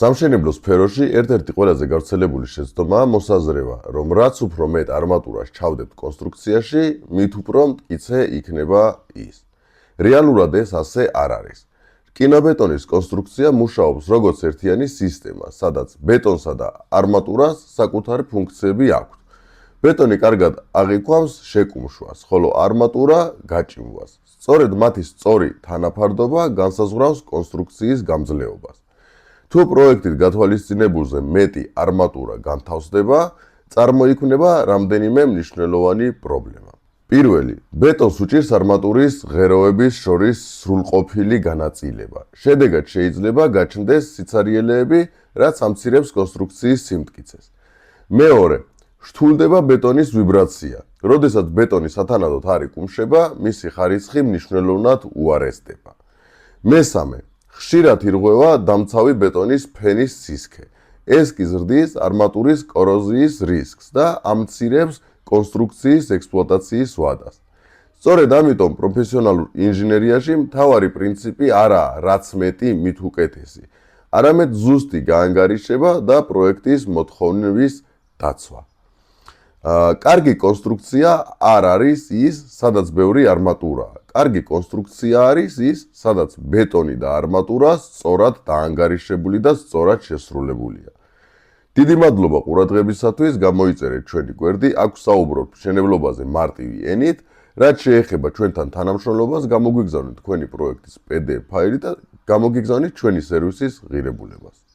სამშენებლო სფეროში ერთ-ერთი ყველაზე გავრცელებული შეცდომაა მოსაზრება, რომ რაც უფრო მეტ არმატურას ჩავდებთ კონსტრუქციაში, მით უფრო მტკიცე იქნება ის. რეალურად ეს ასე არ არის. რკინაბეტონის კონსტრუქცია მუშაობს როგორც ერთიანი სისტემა, სადაც ბეტონსა და არმატურას საკუთარი ფუნქციები აქვთ. ბეტონი კარგად აღიქვამს შეკუმშვას, ხოლო არმატურა გაჭიმვას. სწორედ მათი სწორი თანაფარდობა განსაზღვრავს კონსტრუქციის გამძლეობას. თუ პროექტით გათვალისწინებულზე მეტი არმატურა განთავსდება, წარმოიქმნება რამდენიმე მნიშვნელოვანი პრობლემა. პირველი, ბეტონს უჭირს არმატურის ღეროების შორის სრულყოფილი განაწილება. შედეგად შეიძლება გაჩნდეს სიცარიელეები, რაც ამცირებს კონსტრუქციის სიმტკიცეს. მეორე, შთულდება ბეტონის ვიბრაცია. როდესაც ბეტონი სათანადოდ არ იკუმშება, მისი ხარისხი მნიშვნელოვნად უარესდება. მესამე, ხშირად ირღვევა დამცავი ბეტონის ფენის სისქე. ეს კი ზრდის არმატურის კოროზიის რისკს და ამცირებს კონსტრუქციის ექსპლუატაციის ვადას. სწორედ ამიტომ პროფესიონალურ ინჟინერიაში მთავარი პრინციპი არაა რაც მეტი, მით უკეთესი, არამედ ზუსტი გაანგარიშება და პროექტის მოთხოვნების დაცვა. კარგი კონსტრუქცია არ არის ის, სადაც ბევრი არმატურაა. კარგი კონსტრუქცია არის ის, სადაც ბეტონი და არმატურა სწორად დაანგარიშებული და სწორად შესრულებულია. დიდი მადლობა ყურადღებისათვის, გამოიწერეთ ჩვენი გვერდი, აქ ვსაუბრობთ მშენებლობაზე მარტივი ენით, რაც შეეხება ჩვენთან თანამშრომლობას, გამოგვიგზავნეთ თქვენი პროექტის PDF ფაილი და გამოგიგზავნით ჩვენი სერვისის ღირებულებას.